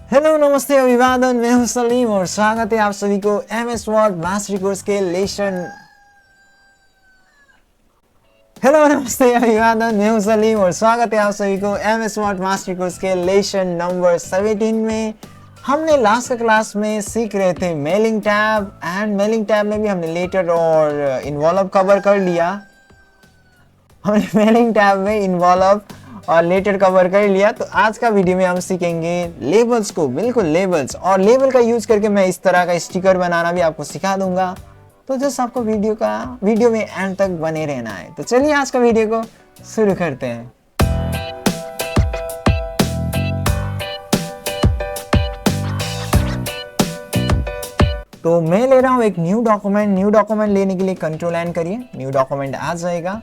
Hello नमस्ते अभिवादन, मैं हूं सलीम और स्वागत है आप सभी को एमएस वर्ड मास्टरी कोर्स के लेसन। हेलो नमस्ते अभिवादन, मैं हूं सलीम और स्वागत है आप सभी को एमएस वर्ड मास्टरी कोर्स के लेसन नंबर 17 में। हमने लास्ट क्लास में सीख रहे थे mailing tab and mailing tab में भी हमने लेटर और इन्वॉल्व कवर कर लिया। हमने मेलिंग टैब में इन्वॉल्व और लेटर कवर कर लिया। तो आज का वीडियो में हम सीखेंगे लेबल्स को, बिल्कुल लेबल्स, और लेबल का यूज करके मैं इस तरह का स्टिकर बनाना भी आपको सिखा दूंगा। तो जस्ट आपको वीडियो में एंड तक बने रहना है। तो चलिए आज का वीडियो को शुरू करते हैं। तो मैं ले रहा हूँ एक न्यू डॉक्यूमेंट लेने के लिए कंट्रोल एन करिए, न्यू डॉक्यूमेंट आ जाएगा।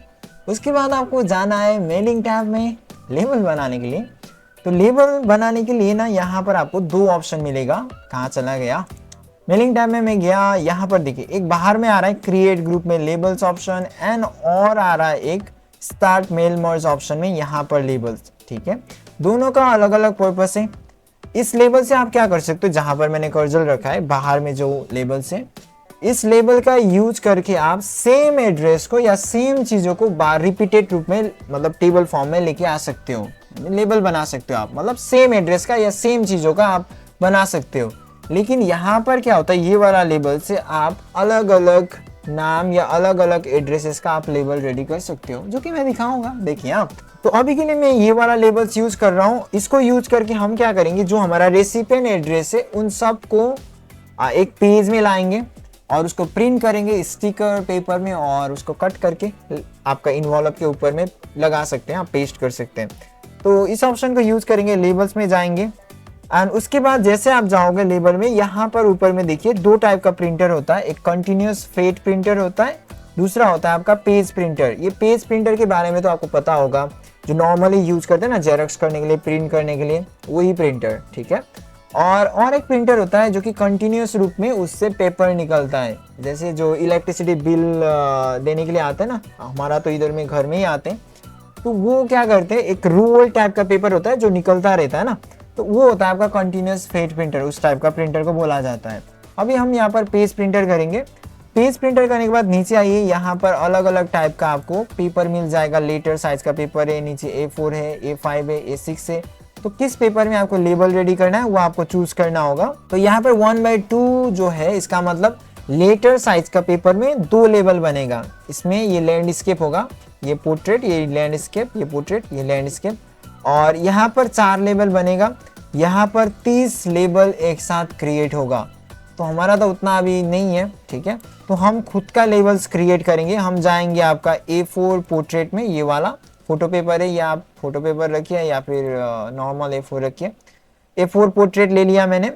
उसके बाद आपको जाना है मेलिंग टैब में लेबल बनाने के लिए। तो लेबल बनाने के लिए ना यहाँ पर आपको दो ऑप्शन मिलेगा। कहाँ चला गया? मेलिंग टैब में मैं गया, यहाँ पर देखिए एक बाहर में आ रहा है क्रिएट ग्रुप में लेबल्स ऑप्शन एंड और आ रहा है एक स्टार्ट मेल मर्ज ऑप्शन में यहाँ पर लेबल्स। ठीक है, दोनों का अलग अलग पर्पस है। इस लेबल से आप क्या कर सकते हो, जहां पर मैंने कर्सर रखा है बाहर में जो लेबल्स है, इस लेबल का यूज करके आप सेम एड्रेस को या सेम चीजों को रिपीटेड रूप में मतलब टेबल फॉर्म में लेके आ सकते हो, लेबल बना सकते हो आप। मतलब सेम एड्रेस का या सेम चीजों का आप बना सकते हो। लेकिन यहाँ पर क्या होता है, ये वाला लेबल से आप अलग अलग नाम या अलग अलग एड्रेसेस का आप लेबल रेडी कर सकते हो, जो कि मैं दिखाऊंगा। देखिए आप, तो अभी के लिए मैं ये वाला लेबल्स यूज कर रहा हूँ। इसको यूज करके हम क्या करेंगे, जो हमारा रेसिपिएंट एड्रेस है उन सब को एक पेज में लाएंगे और उसको प्रिंट करेंगे स्टिकर पेपर में और उसको कट करके आपका इन्वॉल्व के ऊपर में लगा सकते हैं, आप पेस्ट कर सकते हैं। तो इस ऑप्शन को यूज करेंगे, लेबल्स में जाएंगे एंड उसके बाद जैसे आप जाओगे लेबल में, यहाँ पर ऊपर में देखिए दो टाइप का प्रिंटर होता है। एक कंटिन्यूअस फेट प्रिंटर होता है, दूसरा होता है आपका पेज प्रिंटर। ये पेज प्रिंटर के बारे में तो आपको पता होगा, जो नॉर्मली यूज करते हैं ना जेरॉक्स करने के लिए, प्रिंट करने के लिए, वही प्रिंटर। ठीक है, और एक प्रिंटर होता है जो कि कंटिन्यूअस रूप में उससे पेपर निकलता है। जैसे जो इलेक्ट्रिसिटी बिल देने के लिए आते हैं ना, हमारा तो इधर में घर में ही आते हैं, तो वो क्या करते हैं, एक रोल टाइप का पेपर होता है जो निकलता रहता है ना, तो वो होता है आपका कंटिन्यूअस फेट प्रिंटर। उस टाइप का प्रिंटर को बोला जाता है। अभी हम यहाँ पर पेज प्रिंटर करेंगे। पेज प्रिंटर करने के बाद नीचे आइए, यहाँ पर अलग अलग टाइप का आपको पेपर मिल जाएगा। लेटर साइज का पेपर है, नीचे A4 है, A5 है, A6 है। तो किस पेपर में आपको लेबल रेडी करना है वो आपको चूज करना होगा। तो यहाँ पर 1/2 जो है, इसका मतलब लेटर साइज का पेपर में 2 लेबल बनेगा। इसमें ये लैंडस्केप होगा, ये पोर्ट्रेट, ये लैंडस्केप, ये पोर्ट्रेट, ये लैंडस्केप, और यहाँ पर 4 लेबल बनेगा। यहाँ पर 30 लेबल एक साथ क्रिएट होगा। तो हमारा तो उतना अभी नहीं है। ठीक है, तो हम खुद का लेबल्स क्रिएट करेंगे। हम जाएंगे आपका A4 पोर्ट्रेट में, ये वाला फोटो पेपर है, या आप फोटो पेपर रखिए या फिर नॉर्मल A4 रखिए। A4 पोर्ट्रेट ले लिया मैंने।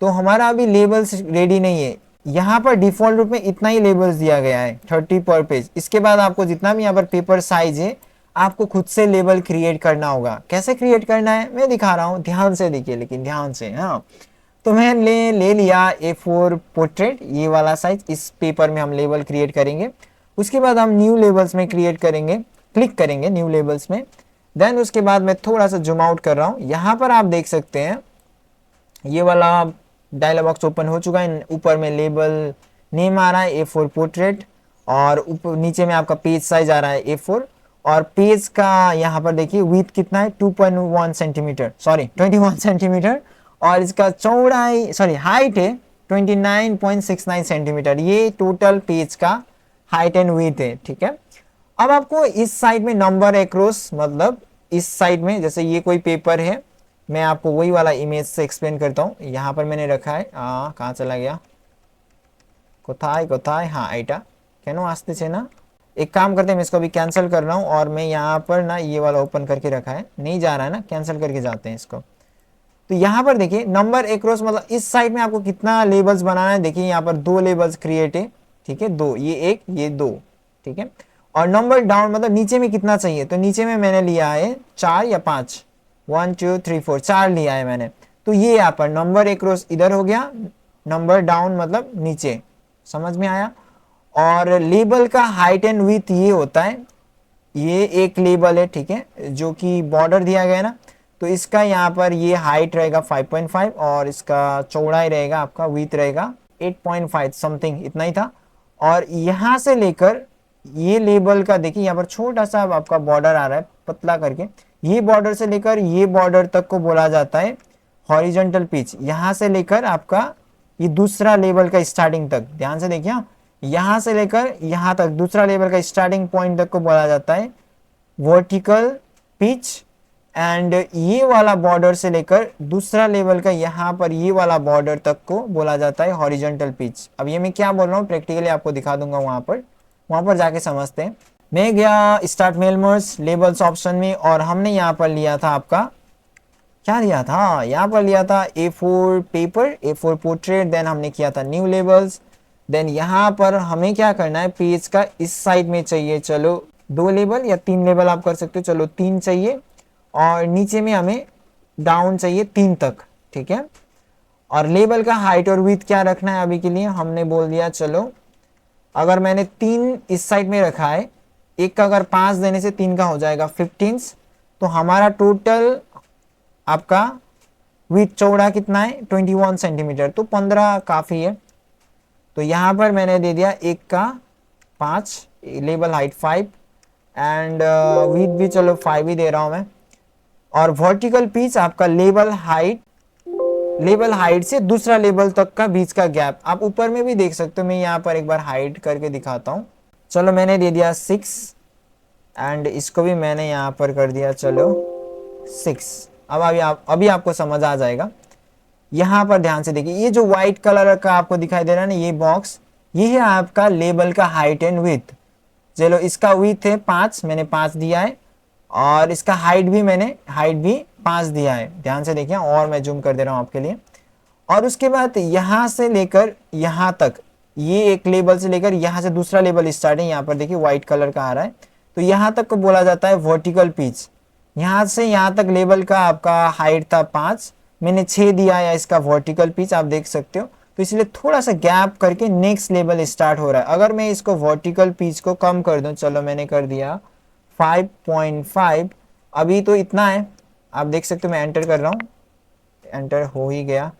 तो हमारा अभी लेबल्स रेडी नहीं है। यहाँ पर डिफॉल्ट रूप में इतना ही लेबल्स दिया गया है, 30 पर पेज। इसके बाद आपको जितना भी यहाँ पर पेपर साइज है, आपको खुद से लेबल क्रिएट करना होगा। कैसे क्रिएट करना है मैं दिखा रहा हूँ, ध्यान से देखिए, लेकिन ध्यान से। हाँ, तो मैं ले लिया A4 पोर्ट्रेट, ये वाला साइज। इस पेपर में हम लेबल क्रिएट करेंगे। उसके बाद हम न्यू लेबल्स में क्रिएट करेंगे, क्लिक करेंगे न्यू लेबल्स में। देन उसके बाद मैं थोड़ा सा जूम आउट कर रहा हूँ। यहाँ पर आप देख सकते हैं ये वाला डायलॉग बॉक्स ओपन हो चुका है। ऊपर में लेबल नेम आ रहा है A4 पोर्ट्रेट, और ऊपर नीचे में आपका पेज साइज आ रहा है A4, और पेज का यहाँ पर देखिए विड्थ कितना है, 2.1 सेंटीमीटर, सॉरी 21 सेंटीमीटर, और इसका चौड़ाई हाइट है 29.69 सेंटीमीटर। ये टोटल पेज का हाइट एंड विड्थ है। ठीक है, अब आपको इस साइड में नंबर एक्रॉस, मतलब इस साइड में जैसे ये कोई पेपर है, मैं आपको वही वाला इमेज से एक्सप्लेन करता हूँ। यहाँ पर मैंने रखा है, कहाँ चला गया, कोथाई, हाँ आइटा कैनो आस्ते से ना। एक काम करते हैं, मैं इसको अभी कैंसिल कर रहा हूँ और मैं यहाँ पर ना ये वाला ओपन करके रखा है, नहीं जा रहा है ना, कैंसिल करके जाते हैं इसको। तो यहाँ पर देखिए नंबर एक्रॉस, मतलब इस साइड में आपको कितना लेबल्स बनाना है। देखिए यहाँ पर 2 लेबल्स क्रिएट है। ठीक है, 2, ये 1, ये 2। ठीक है, और नंबर डाउन मतलब नीचे में कितना चाहिए, तो नीचे में मैंने लिया है 4 या 5, 1 2 3 4, 4 लिया है मैंने। तो ये यहाँ पर नंबर एक्रॉस इधर हो गया, नंबर डाउन मतलब नीचे। समझ में आया? और लेबल का हाइट एंड विड्थ ये होता है, ये एक लेबल है। ठीक है, जो कि बॉर्डर दिया गया है ना, तो इसका यहाँ पर ये हाइट रहेगा 5.5 और इसका चौड़ाई रहेगा आपका विड्थ रहेगा 8.5 समथिंग इतना ही था। और यहाँ से लेकर ये लेबल का देखिए यहाँ पर छोटा सा आपका बॉर्डर आ रहा है पतला करके, ये बॉर्डर से लेकर ये बॉर्डर तक को बोला जाता है हॉरिजॉन्टल पिच। यहाँ से लेकर आपका ये दूसरा लेवल का स्टार्टिंग तक, ध्यान से देखिए, यहाँ से लेकर यहाँ तक दूसरा लेवल का स्टार्टिंग पॉइंट तक को बोला जाता है वर्टिकल पिच। एंड ये वाला बॉर्डर से लेकर दूसरा लेवल का यहाँ पर ये वाला बॉर्डर तक को बोला जाता है हॉरिजॉन्टल पिच। अब ये मैं क्या बोल रहा हूँ प्रैक्टिकली आपको दिखा दूंगा, वहां पर जाके समझते हैं। मैं गया स्टार्ट मेलमर्स लेबल्स ऑप्शन में और हमने यहाँ पर लिया था आपका क्या लिया था, यहाँ पर लिया था A4 paper, A4 portrait. Then हमने किया था न्यू लेबल्स। देन यहाँ पर हमें क्या करना है, पेज का इस साइड में चाहिए चलो 2 लेबल या 3 लेबल आप कर सकते हो, चलो 3 चाहिए। और नीचे में हमें डाउन चाहिए 3 तक, ठीक है। और लेबल का हाइट और विड्थ क्या रखना है अभी के लिए हमने बोल दिया चलो, अगर मैंने 3 इस साइड में रखा है, एक का अगर 5 देने से 3 का हो जाएगा 15, तो हमारा टोटल आपका विड्थ चौड़ा कितना है 21 सेंटीमीटर, तो 15 काफी है। तो यहाँ पर मैंने दे दिया एक का 5, लेबल हाइट 5 एंड विड्थ भी चलो 5 ही दे रहा हूं मैं। और वर्टिकल पिच आपका लेवल हाइट से दूसरा लेवल तक का बीच का गैप आप ऊपर में भी देख सकते हो। मैं यहाँ पर एक बार हाइट करके दिखाता हूँ, चलो मैंने दे दिया 6 एंड इसको भी मैंने यहाँ पर कर दिया चलो 6। अब अभी आपको समझ आ जाएगा। यहाँ पर ध्यान से देखिए, ये जो व्हाइट कलर का आपको दिखाई दे रहा है ना ये बॉक्स, ये है आपका लेबल का हाइट एंड विड्थ। चलो इसका विड्थ है 5, मैंने 5 दिया है और इसका हाइट भी 5 दिया है, ध्यान से देखिए। और मैं जूम कर दे रहा हूँ आपके लिए। और उसके बाद यहाँ से लेकर यहाँ तक, ये एक लेबल से लेकर यहाँ से दूसरा लेबल स्टार्ट है, यहाँ पर देखिए व्हाइट कलर का आ रहा है, तो यहाँ तक को बोला जाता है वर्टिकल पिच। यहाँ से यहाँ तक लेबल का आपका हाइट था 5, मैंने 6 दिया है इसका वर्टिकल पिच, आप देख सकते हो। तो इसलिए थोड़ा सा गैप करके नेक्स्ट लेवल स्टार्ट हो रहा है। अगर मैं इसको वर्टिकल पिच को कम कर दूं, चलो मैंने कर दिया 5.5, अभी तो इतना है, आप देख सकते हो। मैं एंटर कर रहा हूँ, एंटर हो ही गया।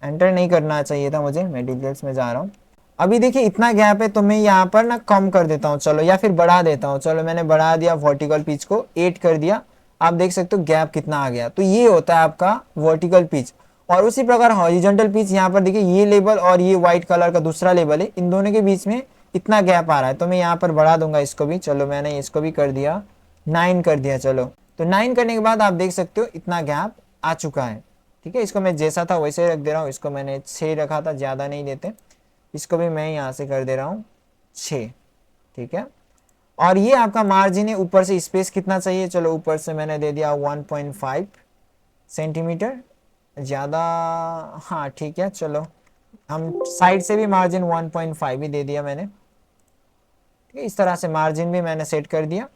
एंटर नहीं करना चाहिए था मुझे, मैं डिटेल्स में जा रहा हूँ। अभी देखिए इतना गैप है, तो मैं यहाँ पर ना कम कर देता हूँ चलो, या फिर बढ़ा देता हूँ। चलो मैंने बढ़ा दिया, वर्टिकल पिच को 8 कर दिया, आप देख सकते हो गैप कितना आ गया। तो ये होता है आपका वर्टिकल पिच। और उसी प्रकार हॉरिजॉन्टल पिच, यहाँ पर देखिए ये लेबल और ये व्हाइट कलर का दूसरा लेबल है, इन दोनों के बीच में इतना गैप आ रहा है, तो मैं यहाँ पर बढ़ा दूंगा इसको भी। चलो मैंने इसको भी कर दिया 9 कर दिया। चलो तो 9 करने के बाद आप देख सकते हो इतना गैप आ चुका है, ठीक है। इसको मैं जैसा था वैसे रख दे रहा हूँ, इसको मैंने 6 रखा था, ज्यादा नहीं देते। इसको भी मैं यहाँ से कर दे रहा हूँ 6, ठीक है। और ये आपका मार्जिन है, ऊपर से स्पेस कितना चाहिए, चलो ऊपर से मैंने दे दिया 1.5 सेंटीमीटर, ज्यादा, हाँ ठीक है। चलो हम साइड से भी मार्जिन 1.5 ही दे दिया मैंने, ठीक है। इस तरह से मार्जिन भी मैंने सेट कर दिया।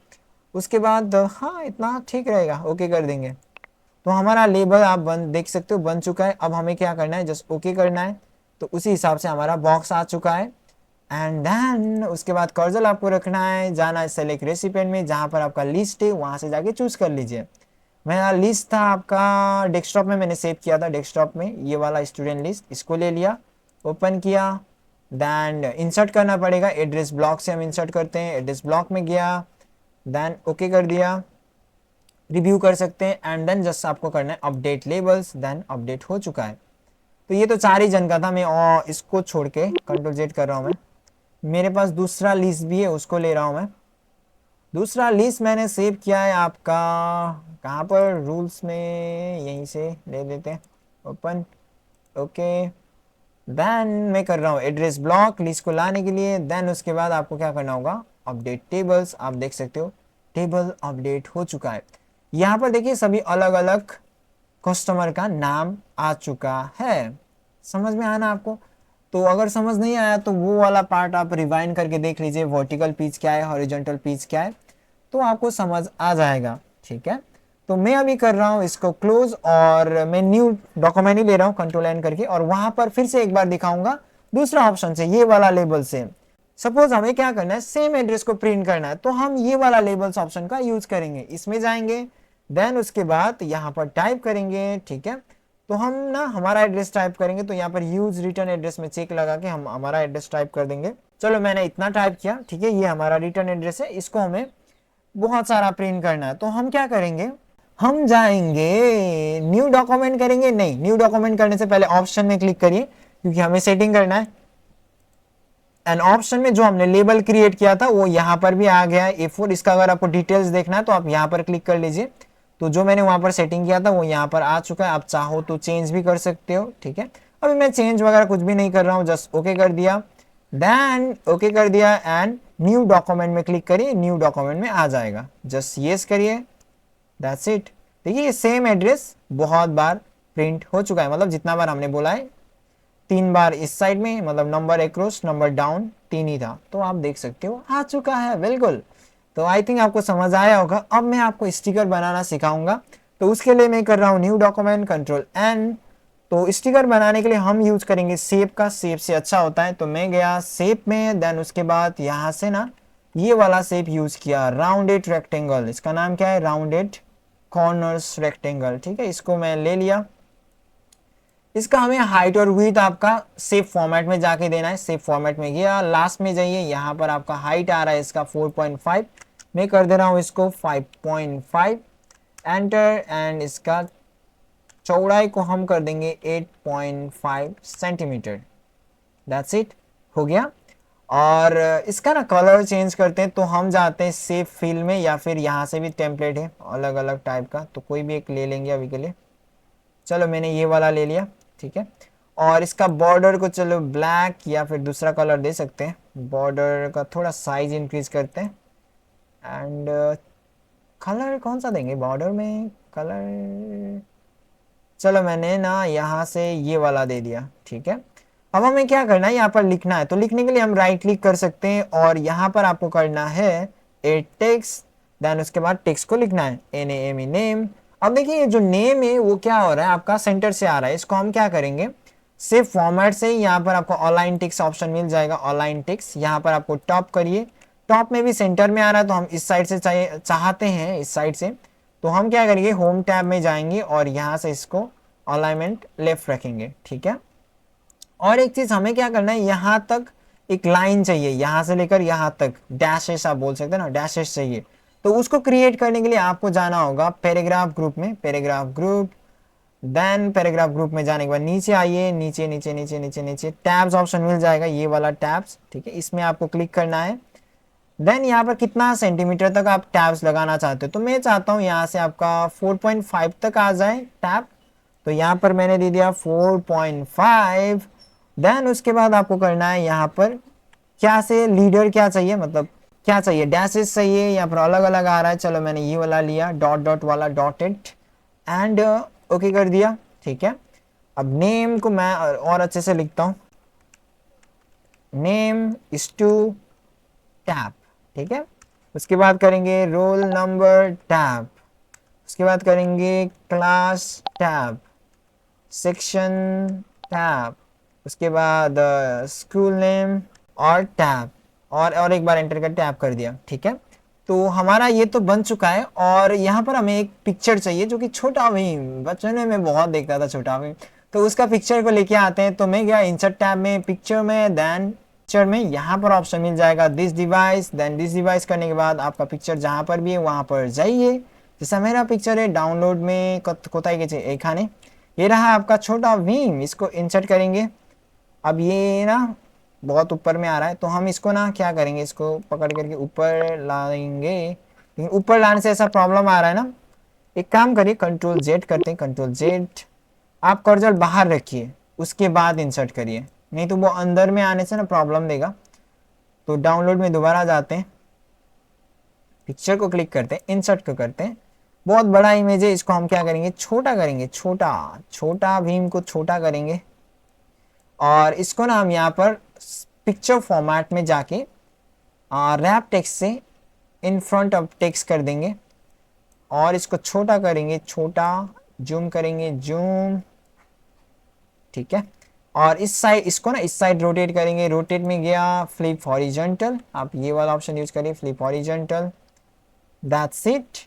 उसके बाद हाँ इतना ठीक रहेगा, ओके कर देंगे। तो हमारा लेबल आप देख सकते हो बन चुका है। अब हमें क्या करना है, जस्ट ओके करना है। तो उसी हिसाब से हमारा बॉक्स आ चुका है। एंड देन उसके बाद कर्सर आपको रखना है, जाना है सेलेक्ट रेसिपिएंट में, जहां पर आपका लिस्ट है वहां से जाके चूज कर लीजिए। मेरा लिस्ट था आपका डेस्कटॉप में, मैंने सेव किया था डेस्कटॉप में, ये वाला स्टूडेंट लिस्ट, इसको ले लिया, ओपन किया। देन इंसर्ट करना पड़ेगा, एड्रेस ब्लॉक से हम इंसर्ट करते हैं। एड्रेस ब्लॉक में गया, देन ओके कर दिया, रिव्यू कर सकते हैं। एंड देन जस्ट आपको करना है अपडेट लेबल्स, देन अपडेट हो चुका है। तो ये तो 4 ही जन का था, मैं और इसको छोड़ के कंट्रोल Z कर रहा हूँ मैं। मेरे पास दूसरा लिस्ट भी है, उसको ले रहा हूँ मैं। दूसरा लिस्ट मैंने सेव किया है आपका कहाँ पर, रूल्स में, यहीं से ले लेते हैं, ओपन, ओके। देन मैं कर रहा हूँ एड्रेस ब्लॉक लिस्ट को लाने के लिए। देन उसके बाद आपको क्या करना होगा, अपडेट टेबल्स, आप देख सकते हो टेबल अपडेट हो चुका है। यहाँ पर देखिए सभी अलग अलग कस्टमर का नाम आ चुका है। समझ में आया ना आपको? तो अगर समझ नहीं आया तो वो वाला पार्ट आप रिवाइंड करके देख लीजिए, वर्टिकल पिच क्या है, हॉरिजॉन्टल पिच क्या है, तो आपको समझ आ जाएगा, ठीक है। तो मैं अभी कर रहा हूँ इसको क्लोज और मैं न्यू डॉक्यूमेंट ही ले रहा हूँ कंट्रोल N करके, और वहां पर फिर से एक बार दिखाऊंगा दूसरा ऑप्शन से, ये वाला लेबल से। सपोज हमें क्या करना है, सेम एड्रेस को प्रिंट करना है, तो हम ये वाला लेबल्स ऑप्शन का यूज करेंगे। इसमें जाएंगे, देन उसके बाद यहाँ पर टाइप करेंगे, ठीक है। तो हम ना हमारा एड्रेस टाइप करेंगे, तो यहाँ पर यूज रिटर्न एड्रेस में चेक लगा के हम हमारा एड्रेस टाइप कर देंगे। चलो मैंने इतना टाइप किया, ठीक है, ये हमारा रिटर्न एड्रेस है, इसको हमें बहुत सारा प्रिंट करना है। तो हम क्या करेंगे, हम जाएंगे न्यू डॉक्यूमेंट करेंगे, नहीं न्यू डॉक्यूमेंट करने से पहले ऑप्शन में क्लिक करिए, क्योंकि हमें सेटिंग करना है। एंड ऑप्शन में जो हमने लेबल क्रिएट किया था वो यहाँ पर भी आ गया है A4। इसका अगर आपको डिटेल्स देखना है तो आप यहाँ पर क्लिक कर लीजिए। तो जो मैंने वहां पर सेटिंग किया था वो यहाँ पर आ चुका है, आप चाहो तो चेंज भी कर सकते हो, ठीक है। अभी मैं चेंज वगैरह कुछ भी नहीं कर रहा हूँ, जस्ट ओके कर दिया, देन ओके कर दिया एंड न्यू डॉक्यूमेंट में क्लिक करिए, न्यू डॉक्यूमेंट में आ जाएगा, जस्ट यस करिए, दैट्स इट। देखिए ये सेम एड्रेस बहुत बार प्रिंट हो चुका है, मतलब जितना बार हमने बोला है 3 बार इस साइड में, मतलब नंबर एक्रॉस नंबर डाउन 3 ही था, तो आप देख सकते हो आ चुका है बिल्कुल। तो आई थिंक आपको समझ आया होगा। अब मैं आपको स्टिकर बनाना सिखाऊंगा, तो उसके लिए मैं कर रहा हूँ न्यू डॉक्यूमेंट कंट्रोल एन। तो स्टिकर बनाने के लिए हम यूज करेंगे शेप का, शेप से अच्छा होता है। तो मैं गया शेप में, देन उसके बाद यहाँ से ना ये वाला शेप यूज किया, राउंडेड रेक्टेंगल, इसका नाम क्या है, राउंडेड कॉर्नर्स रेक्टेंगल, ठीक है। इसको मैं ले लिया, इसका हमें हाइट और विड्थ आपका सेफ फॉर्मेट में जाके देना है। सेफ फॉर्मेट में गया, लास्ट में जाइए, यहाँ पर आपका हाइट आ रहा है इसका 4.5, मैं कर दे रहा हूँ इसको 5.5, एंटर, एंड इसका चौड़ाई को हम कर देंगे 8.5 सेंटीमीटर, दैट्स इट, हो गया। और इसका ना कलर चेंज करते हैं, तो हम जाते हैं सेफ फिल में, या फिर यहाँ से भी टेम्पलेट है अलग अलग टाइप का, तो कोई भी एक ले लेंगे अभी के लिए। चलो मैंने ये वाला ले लिया, ठीक है। और इसका बॉर्डर को चलो ब्लैक या फिर दूसरा कलर दे सकते हैं, बॉर्डर का थोड़ा साइज इंक्रीज करते हैं। एंड कलर कौन सा देंगे बॉर्डर में, कलर चलो मैंने ना यहाँ से ये वाला दे दिया, ठीक है। अब हमें क्या करना है, यहाँ पर लिखना है, तो लिखने के लिए हम राइट क्लिक कर सकते हैं, और यहाँ पर आपको करना है ए टेक्स्ट, देन उसके बाद टेक्स्ट को लिखना है NAME नेम। अब देखिए ये जो नेम है वो क्या हो रहा है, आपका सेंटर से आ रहा है, इसको हम क्या करेंगे, सिर्फ फॉर्मेट से ही यहाँ पर आपको अलाइन टेक्स्ट ऑप्शन मिल जाएगा, अलाइन टेक्स्ट, यहाँ पर आपको टॉप करिए, टॉप में भी सेंटर में आ रहा है, तो हम इस साइड से चाहते हैं इस साइड से, तो हम क्या करेंगे, होम टैब में जाएंगे और यहाँ से इसको अलाइनमेंट लेफ्ट रखेंगे, ठीक है। और एक चीज हमें क्या करना है, यहाँ तक एक लाइन चाहिए, यहाँ से लेकर यहाँ तक डैशेस आप बोल सकते हैं ना, डैशेस चाहिए। तो उसको क्रिएट करने के लिए आपको जाना होगा पैराग्राफ ग्रुप में, paragraph group, then paragraph group में जाने के बाद नीचे आइए, नीचे नीचे नीचे नीचे नीचे टैब्स ऑप्शन मिल जाएगा, ये वाला टैब्स, ठीक है, इसमें आपको क्लिक करना है। देन यहाँ पर कितना सेंटीमीटर तक आप टैब्स लगाना चाहते हो, तो मैं चाहता हूँ यहाँ से आपका 4.5 तक आ जाए टैब, तो यहाँ पर मैंने दे दिया 4.5। देन उसके बाद आपको करना है यहाँ पर क्या से लीडर क्या चाहिए, मतलब क्या चाहिए, डैशेस चाहिए या फिर अलग अलग आ रहा है, चलो मैंने ये वाला लिया, डॉट डॉट वाला, डॉटेड, एंड ओके कर दिया, ठीक है। अब नेम को मैं और अच्छे से लिखता हूँ, नेम इज टू टैब, ठीक है। उसके बाद करेंगे रोल नंबर टैब, उसके बाद करेंगे क्लास टैब, सेक्शन टैब, उसके बाद स्कूल नेम और टैब, और एक बार एंटर कर टैब कर दिया, ठीक है। तो हमारा ये तो बन चुका है, और यहाँ पर हमें एक पिक्चर चाहिए, जो कि छोटा भीम, बचपन में मैं बहुत देखता था छोटा भीम, तो उसका पिक्चर को लेके आते हैं। तो मैं गया इंसर्ट टैब में, पिक्चर में, देन पिक्चर में यहाँ पर ऑप्शन मिल जाएगा this device, then this device करने के बाद आपका पिक्चर जहाँ पर भी है वहाँ पर जाइए। जैसा मेरा पिक्चर है डाउनलोड में कोताई के एक खाने, ये रहा आपका छोटा भीम, इसको इंसर्ट करेंगे। अब ये ना बहुत ऊपर में आ रहा है, तो हम इसको ना क्या करेंगे, इसको पकड़ करके ऊपर लाएंगे, लेकिन ऊपर लाने से ऐसा प्रॉब्लम आ रहा है ना, एक काम करिए कंट्रोल जेड करते हैं, कंट्रोल जेड, आप कर्सर बाहर रखिए, उसके बाद इंसर्ट करिए, नहीं तो वो अंदर में आने से ना प्रॉब्लम देगा। तो डाउनलोड में दोबारा जाते हैं, पिक्चर को क्लिक करते हैं, इंसर्ट को करते हैं, बहुत बड़ा इमेज है, इसको हम क्या करेंगे, छोटा करेंगे, छोटा छोटा भीम को छोटा करेंगे, और इसको ना हम यहाँ पर पिक्चर फॉर्मेट में जाके रैप टेक्स्ट से इन फ्रंट ऑफ टेक्स्ट कर देंगे, और इसको छोटा करेंगे, छोटा, जूम करेंगे, जूम, ठीक है। और इस साइड इसको ना इस साइड रोटेट करेंगे, रोटेट में गया फ्लिप हॉरिजॉन्टल, आप ये वाला ऑप्शन यूज करिए, flip horizontal, that's it.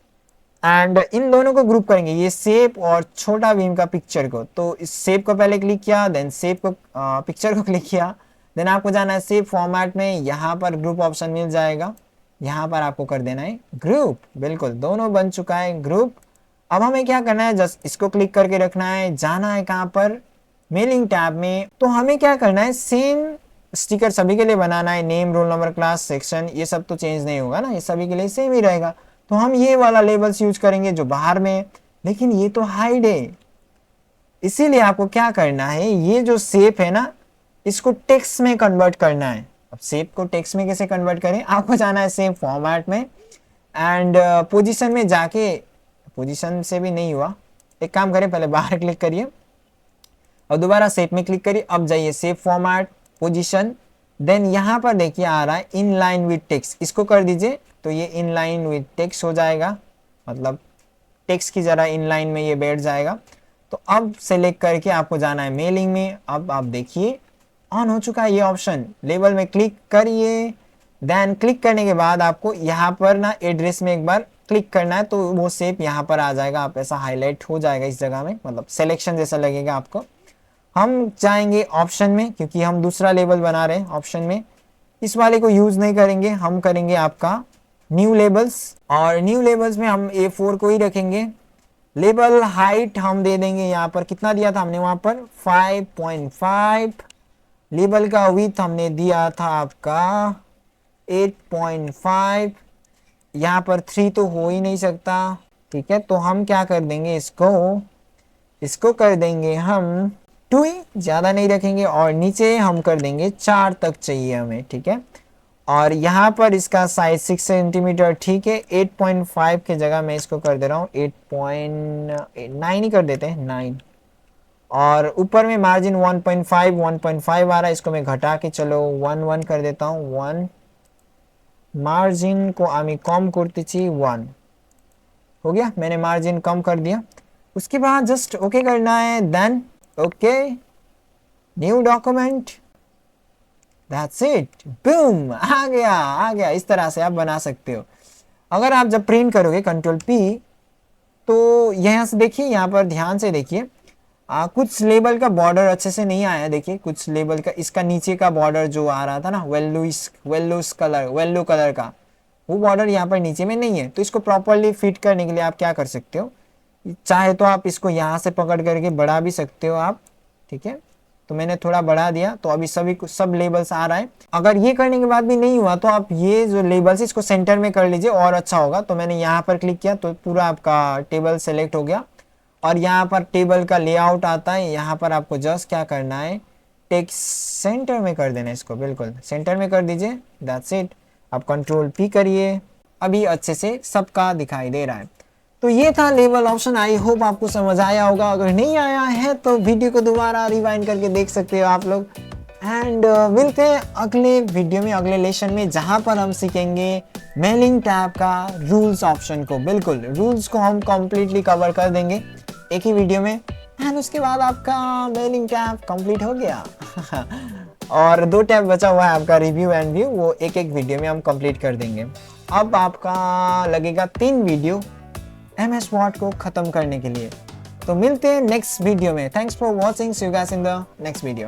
And in दोनों को ग्रुप करेंगे, ये शेप और छोटा भीम का पिक्चर को। तो इस शेप को पहले क्लिक किया, देन शेप को पिक्चर को क्लिक किया, देन आपको जाना है शेप फॉर्मेट में, यहाँ पर ग्रुप ऑप्शन मिल जाएगा, यहाँ पर आपको कर देना है ग्रुप। बिल्कुल दोनों बन चुका है ग्रुप। अब हमें क्या करना है, जस्ट इसको क्लिक करके रखना है, जाना है कहाँ पर, मेलिंग टैब में। तो हमें क्या करना है, सेम स्टिकर सभी के लिए बनाना है, name, roll number, class, section, ये सब तो चेंज नहीं होगा ना, ये सभी के लिए सेम ही रहेगा। तो हम ये वाला लेबल्स यूज करेंगे जो बाहर में, लेकिन ये तो हाइड है, इसीलिए आपको क्या करना है, ये जो शेप है ना, इसको टेक्स्ट में कन्वर्ट करना है। अब शेप को टेक्स्ट में कैसे कन्वर्ट करें, आपको जाना है सेम फॉर्मेट में एंड पोजीशन में जाके, पोजीशन से भी नहीं हुआ, एक काम करें, पहले बाहर क्लिक करिए और दोबारा शेप में क्लिक करिए। अब जाइए शेप फॉर्मेट, पोजीशन, देन यहाँ पर देखिए आ रहा है इन लाइन विथ टेक्स्ट, इसको कर दीजिए तो ये इन लाइन विथ टेक्स्ट हो जाएगा, मतलब टेक्स्ट की जरा इन लाइन में ये बैठ जाएगा। तो अब सेलेक्ट करके आपको जाना है मेलिंग में। अब आप देखिए ऑन हो चुका है ये ऑप्शन, लेबल में क्लिक करिए, देन क्लिक करने के बाद आपको यहाँ पर ना एड्रेस में एक बार क्लिक करना है, तो वो शेप यहाँ पर आ जाएगा, आप ऐसा हाईलाइट हो जाएगा इस जगह में, मतलब सिलेक्शन जैसा लगेगा आपको। हम जाएंगे ऑप्शन में, क्योंकि हम दूसरा लेबल बना रहे हैं ऑप्शन में, इस वाले को यूज नहीं करेंगे, हम करेंगे आपका न्यू लेबल्स। और न्यू लेबल्स में हम A4 को ही रखेंगे। लेबल हाइट हम दे देंगे, यहाँ पर कितना दिया था हमने, वहां पर 5.5। लेबल का विड्थ हमने दिया था आपका 8.5, यहाँ पर 3 तो हो ही नहीं सकता, ठीक है। तो हम क्या कर देंगे, इसको कर देंगे हम 2 ही, ज्यादा नहीं रखेंगे, और नीचे हम कर देंगे 4 तक चाहिए हमें, ठीक है। और यहाँ पर इसका साइज 6 सेंटीमीटर, ठीक है। 8.5 के जगह मैं इसको कर दे रहा हूँ 8.9 ही कर देते हैं, 9। और ऊपर में मार्जिन 1.5 आ रहा है, इसको मैं घटा के चलो 1 कर देता हूँ, 1 मार्जिन को आमी कम करते चाहिए 1 हो गया, मैंने मार्जिन कम कर दिया। उसके बाद जस्ट ओके करना है, then okay, new document, that's it, boom, आ गया। इस तरह से आप बना सकते हो। अगर आप जब प्रिंट करोगे Ctrl+P, तो यहाँ से देखिए, यहाँ पर ध्यान से देखिए, कुछ लेबल का बॉर्डर अच्छे से नहीं आया, देखिए कुछ लेबल का, इसका नीचे का बॉर्डर जो आ रहा था ना, वेल्लो कलर का, वो बॉर्डर यहाँ पर नीचे में नहीं है। तो इसको प्रॉपरली फिट करने के लिए आप क्या कर सकते हो, चाहे तो आप इसको यहाँ से पकड़ करके बढ़ा भी सकते हो आप, ठीक है। तो मैंने थोड़ा बढ़ा दिया, तो अभी सब लेबल्स आ रहा है। अगर ये करने के बाद भी नहीं हुआ, तो आप ये जो लेबल्स इसको सेंटर में कर लीजिए और अच्छा होगा। तो मैंने यहाँ पर क्लिक किया, तो पूरा आपका टेबल सेलेक्ट हो गया, और यहाँ पर टेबल का लेआउट आता है। यहाँ पर आपको जस्ट क्या करना है, टेक्स्ट सेंटर में कर देना है, इसको बिल्कुल सेंटर में कर दीजिए, दैट्स इट। आप Ctrl+P करिए, अभी अच्छे से सबका दिखाई दे रहा है। तो ये था लेबल ऑप्शन, आई होप आपको समझ आया होगा। अगर नहीं आया है तो वीडियो को दोबारा रिवाइंड करके देख सकते हो आप लोग। एंड मिलते हैं अगले वीडियो में, अगले लेसन में, जहां पर हम सीखेंगे मेलिंग टैब का रूल्स ऑप्शन को। बिल्कुल रूल्स को हम कंप्लीटली कवर कर देंगे एक ही वीडियो में, एंड उसके बाद आपका मेलिंग टैब कंप्लीट हो गया। और 2 टैब बचा हुआ है आपका, रिव्यू एंड व्यू, वो एक वीडियो में हम कंप्लीट कर देंगे। अब आपका लगेगा 3 वीडियो MS Word को खत्म करने के लिए। तो मिलते हैं नेक्स्ट वीडियो में। Thanks for watching, see you guys in the next video.